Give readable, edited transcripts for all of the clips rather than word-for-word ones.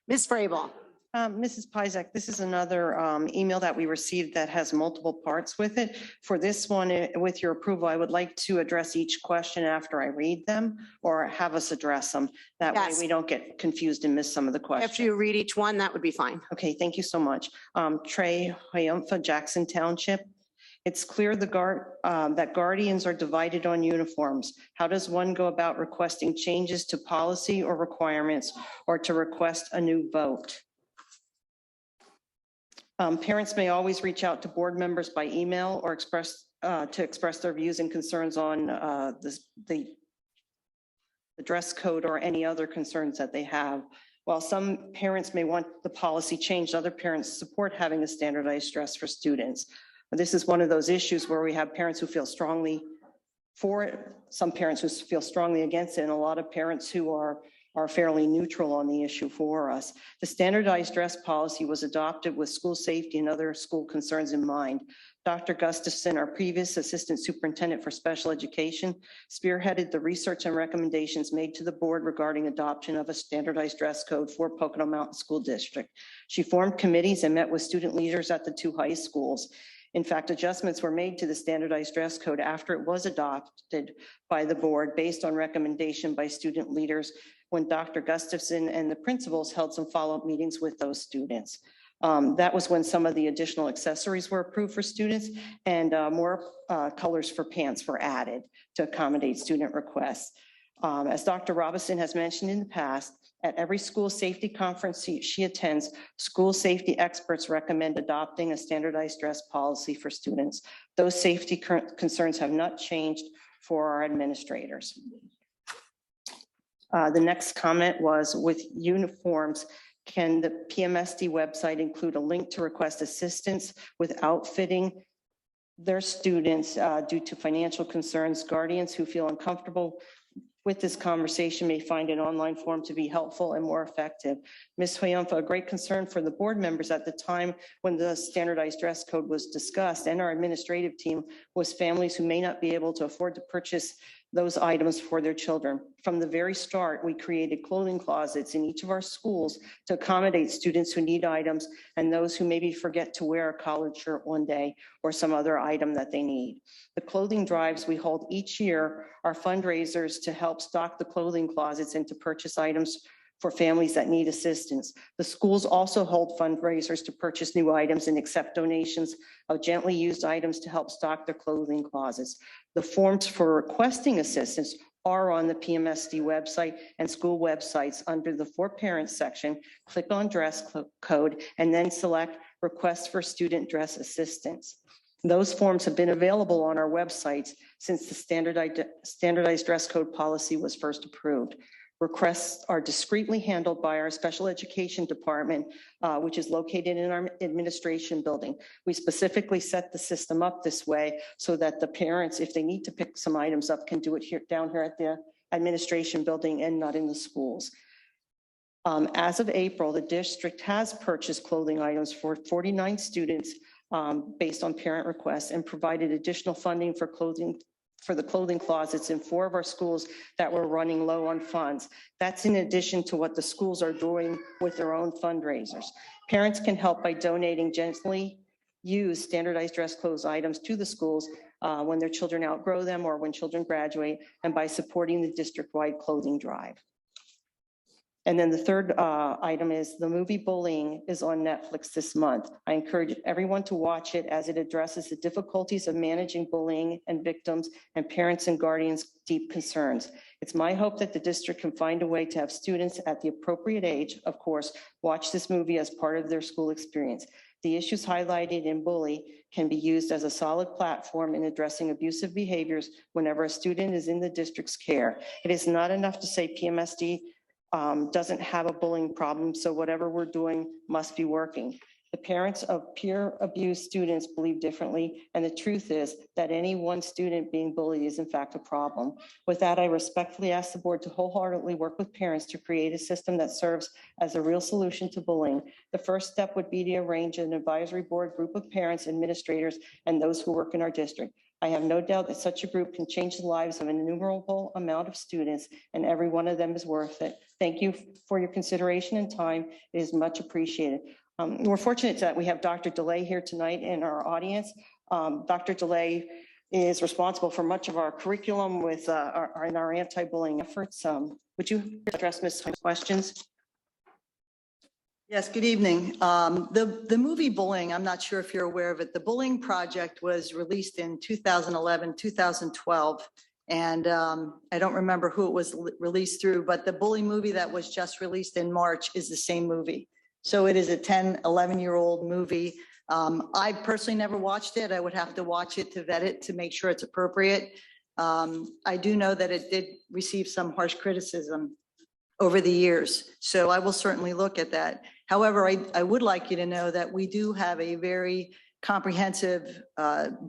Ms. Frable. Mrs. Pizak, this is another email that we received that has multiple parts with it. For this one, with your approval, I would like to address each question after I read them or have us address them. That way Yes. we don't get confused and miss some of the questions. After you read each one, that would be fine. Okay, thank you so much. Trey Hyumpha, Jackson Township. It's clear that guardians are divided on uniforms. How does one go about requesting changes to policy or requirements or to request a new vote? Parents may always reach out to board members by email or express their views and concerns on the dress code or any other concerns that they have. While some parents may want the policy changed, other parents support having a standardized dress for students. This is one of those issues where we have parents who feel strongly for it, some parents who feel strongly against it, and a lot of parents who are fairly neutral on the issue for us. The standardized dress policy was adopted with school safety and other school concerns in mind. Dr. Gustafson, our previous assistant superintendent for special education, spearheaded the research and recommendations made to the board regarding adoption of a standardized dress code for Pocono Mountain School District. She formed committees and met with student leaders at the two high schools. In fact, adjustments were made to the standardized dress code after it was adopted by the board based on recommendation by student leaders when Dr. Gustafson and the principals held some follow-up meetings with those students. That was when some of the additional accessories were approved for students and more colors for pants were added to accommodate student requests. As Dr. Robinson has mentioned in the past, at every school safety conference she attends, school safety experts recommend adopting a standardized dress policy for students. Those safety concerns have not changed for our administrators. The next comment was, with uniforms, can the PMSD website include a link to request assistance with outfitting their students due to financial concerns? Guardians who feel uncomfortable with this conversation may find an online form to be helpful and more effective. Ms. Hyumpha, a great concern for the board members at the time when the standardized dress code was discussed and our administrative team was families who may not be able to afford to purchase those items for their children. From the very start, we created clothing closets in each of our schools to accommodate students who need items and those who maybe forget to wear a collared shirt one day or some other item that they need. The clothing drives we hold each year are fundraisers to help stock the clothing closets and to purchase items for families that need assistance. The schools also hold fundraisers to purchase new items and accept donations of gently used items to help stock their clothing closets. The forms for requesting assistance are on the PMSD website and school websites under the For Parents section. Click on dress code and then select Request for Student Dress Assistance. Those forms have been available on our websites since the standardized dress code policy was first approved. Requests are discreetly handled by our special education department, which is located in our administration building. We specifically set the system up this way so that the parents, if they need to pick some items up, can do it down here at the administration building and not in the schools. As of April, the district has purchased clothing items for 49 students based on parent requests and provided additional funding for the clothing closets in 4 of our schools that were running low on funds. That's in addition to what the schools are doing with their own fundraisers. Parents can help by donating gently used standardized dress clothes items to the schools when their children outgrow them or when children graduate, and by supporting the district-wide clothing drive. And then the third item is the movie Bullying is on Netflix this month. I encourage everyone to watch it as it addresses the difficulties of managing bullying and victims and parents and guardians' deep concerns. It's my hope that the district can find a way to have students at the appropriate age, of course, watch this movie as part of their school experience. The issues highlighted in Bully can be used as a solid platform in addressing abusive behaviors whenever a student is in the district's care. It is not enough to say PMSD doesn't have a bullying problem, so whatever we're doing must be working. The parents of peer abused students believe differently, and the truth is that any one student being bullied is in fact a problem. With that, I respectfully ask the board to wholeheartedly work with parents to create a system that serves as a real solution to bullying. The first step would be to arrange an advisory board group of parents, administrators, and those who work in our district. I have no doubt that such a group can change the lives of an innumerable amount of students, and every one of them is worth it. Thank you for your consideration and time. It is much appreciated. We're fortunate that we have Dr. DeLay here tonight in our audience. Dr. DeLay is responsible for much of our curriculum with our anti-bullying efforts. Would you address Ms. Hunt's questions? Yes, good evening. The movie Bullying, I'm not sure if you're aware of it. The Bullying Project was released in 2011, 2012. And I don't remember who it was released through, but the Bully movie that was just released in March is the same movie. So it is a 10, 11-year-old movie. I personally never watched it. I would have to watch it to vet it to make sure it's appropriate. I do know that it did receive some harsh criticism over the years. So I will certainly look at that. However, I would like you to know that we do have a very comprehensive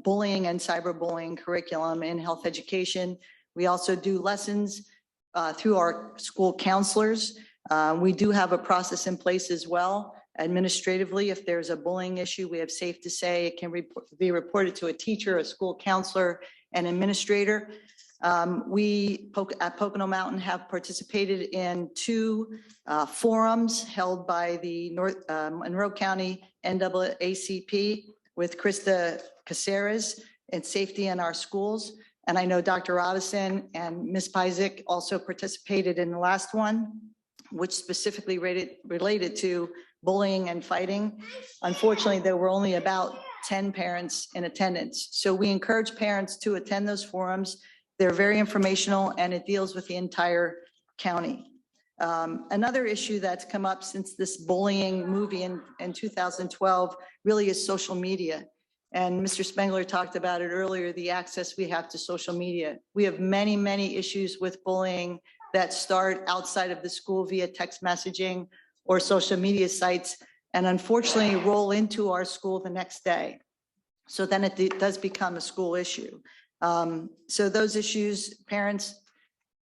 bullying and cyberbullying curriculum in health education. We also do lessons through our school counselors. We do have a process in place as well. Administratively, if there's a bullying issue, we have Safe to Say. It can be reported to a teacher, a school counselor, an administrator. We at Pocono Mountain have participated in 2 forums held by the Monroe County NAACP with Krista Caceres and safety in our schools. And I know Dr. Robinson and Ms. Pyzik also participated in the last one, which specifically related to bullying and fighting. Unfortunately, there were only about 10 parents in attendance. So we encourage parents to attend those forums. They're very informational and it deals with the entire county. Another issue that's come up since this bullying movie in 2012 really is social media. And Mr. Spengler talked about it earlier, the access we have to social media. We have many, many issues with bullying that start outside of the school via text messaging or social media sites, and unfortunately roll into our school the next day. So then it does become a school issue. So those issues, parents,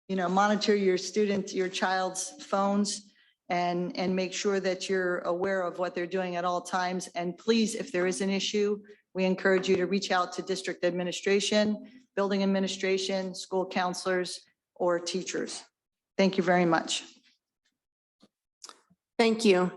monitor your child's phones and make sure that you're aware of what they're doing at all times. And please, if there is an issue, we encourage you to reach out to district administration, building administration, school counselors, or teachers. Thank you very much. Thank you.